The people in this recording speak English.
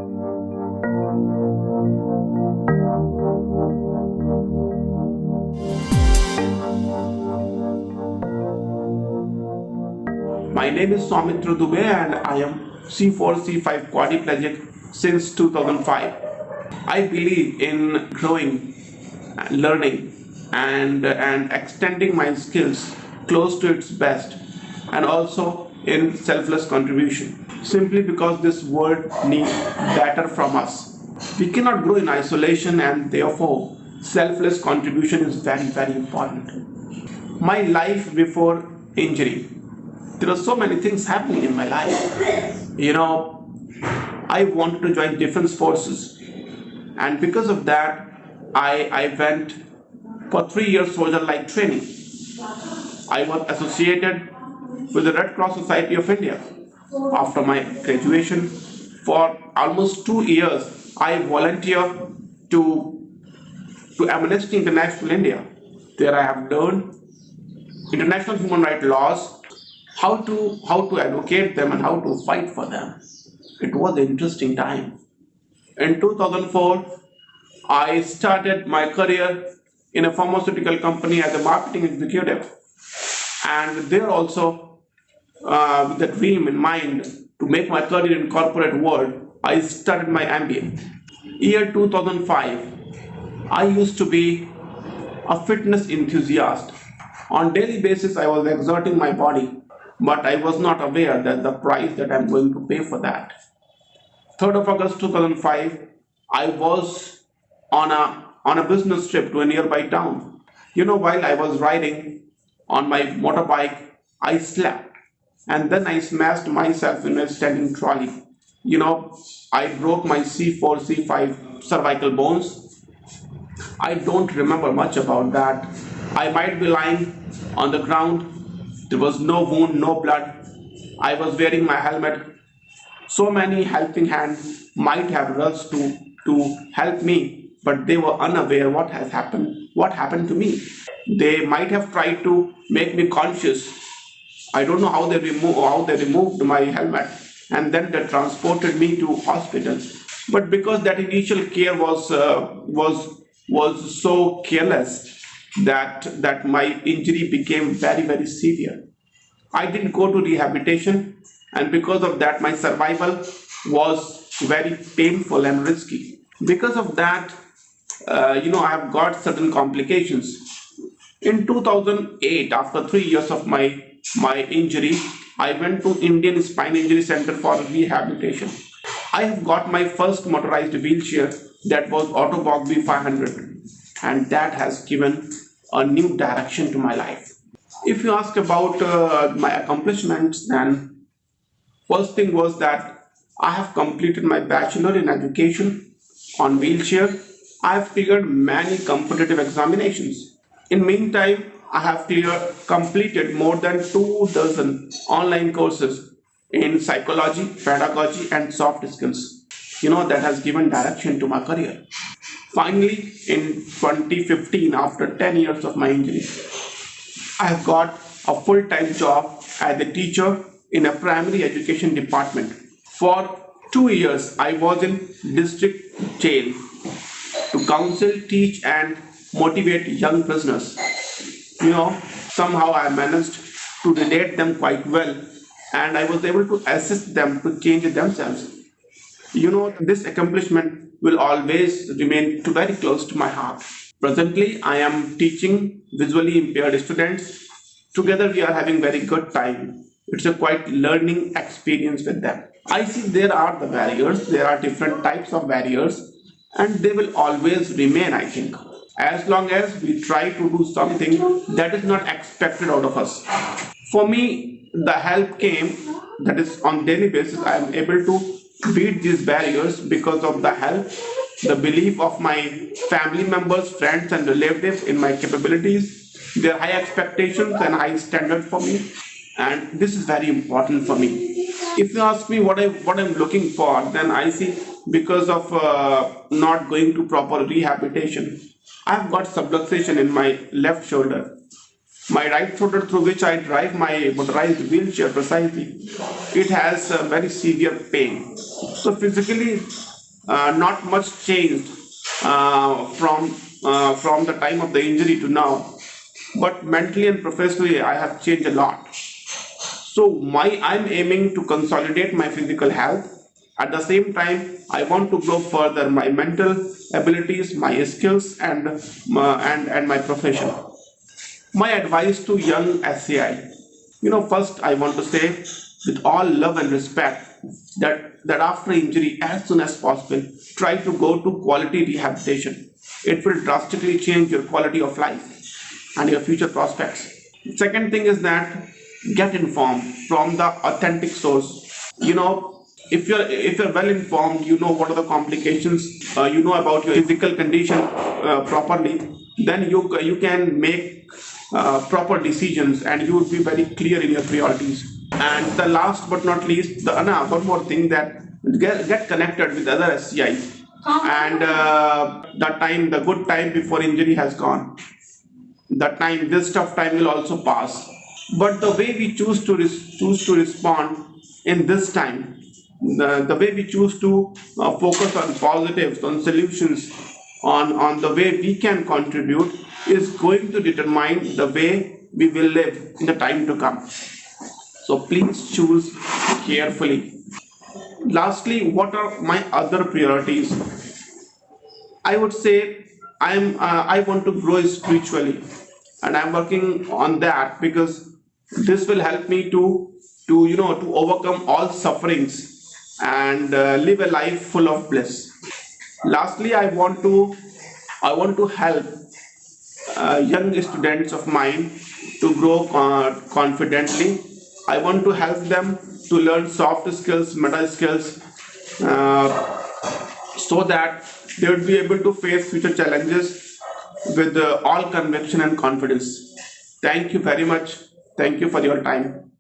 My name is Saumitra Dubey and I am C4 C5 quadriplegic since 2005. I believe in growing, learning and extending my skills close to its best, and also in selfless contribution. Simply because this world needs better from us. We cannot grow in isolation, and therefore selfless contribution is very important. My life before injury. There are so many things happening in my life. I wanted to join defense forces, and because of that, I went for 3 years soldier-like training. I was associated with the Red Cross Society of India. After my graduation, for almost 2 years, I volunteered to Amnesty International India. There I have learned international human rights laws, how to advocate them and how to fight for them. It was an interesting time. In 2004, I started my career in a pharmaceutical company as a marketing executive, and there also, with the dream in mind to make my career in corporate world, I started my MBA. Year 2005, I used to be a fitness enthusiast. On daily basis, I was exerting my body, but I was not aware that the price that I'm going to pay for that. 3rd of August 2005, I was on a business trip to a nearby town. While I was riding on my motorbike, I slept, and then I smashed myself in a standing trolley. I broke my C4, C5 cervical bones. I don't remember much about that. I might be lying on the ground. There was no wound, no blood. I was wearing my helmet. So many helping hands might have rushed to help me, but they were unaware what happened to me. They might have tried to make me conscious. I don't know how they removed my helmet, and then they transported me to hospital. But because that initial care was so careless, that my injury became very severe. I didn't go to rehabilitation, and because of that, my survival was very painful and risky. Because of that, I have got certain complications. In 2008, after 3 years of my injury, I went to Indian Spine Injury Center for rehabilitation. I have got my first motorized wheelchair, that was Autobog B500, and that has given a new direction to my life. If you ask about my accomplishments, then first thing was that I have completed my bachelor in education on wheelchair. I have cleared many competitive examinations. In meantime, I have completed more than 24 online courses in psychology, pedagogy, and soft skills. That has given direction to my career. Finally, in 2015, after 10 years of my injury, I have got a full-time job as a teacher in a primary education department. For 2 years, I was in district jail to counsel, teach, and motivate young prisoners. Somehow I managed to relate them quite well, and I was able to assist them to change themselves. This accomplishment will always remain very close to my heart. Presently, I am teaching visually impaired students. Together, we are having very good time. It's a quite learning experience with them. I see there are the barriers. There are different types of barriers, and they will always remain, I think, as long as we try to do something that is not expected out of us. For me, the help came, that is on daily basis, I am able to beat these barriers because of the help, the belief of my family members, friends, and relatives in my capabilities, their high expectations and high standards for me, and this is very important for me. If you ask me what I'm looking for, then I see, because of not going to proper rehabilitation, I've got subluxation in my left shoulder. My right shoulder, through which I drive my motorized wheelchair precisely, it has a very severe pain. So physically, not much changed from the time of the injury to now, but mentally and professionally I have changed a lot. So I'm aiming to consolidate my physical health. At the same time, I want to grow further my mental abilities, my skills, and my profession. My advice to young SCI, first I want to say with all love and respect that after injury, as soon as possible, try to go to quality rehabilitation. It will drastically change your quality of life and your future prospects. Second thing is that get informed from the authentic source. You know, if you're well informed, you know what are the complications, you know about your physical condition properly, then you can make proper decisions, and you would be very clear in your priorities. And the last but not least, one more thing, that get connected with other SCIs. And the good time before injury has gone, that time, this tough time will also pass. But the way we choose to respond in this time, the way we choose to focus on positives, on solutions, on the way we can contribute, is going to determine the way we will live in the time to come. So please choose carefully. Lastly, what are my other priorities? I would say I want to grow spiritually, and I'm working on that, because this will help me to overcome all sufferings and live a life full of bliss. Lastly, I want to help young students of mine to grow confidently. I want to help them to learn soft skills, meta skills, uh, so that they would be able to face future challenges with all conviction and confidence. Thank you very much. Thank you for your time.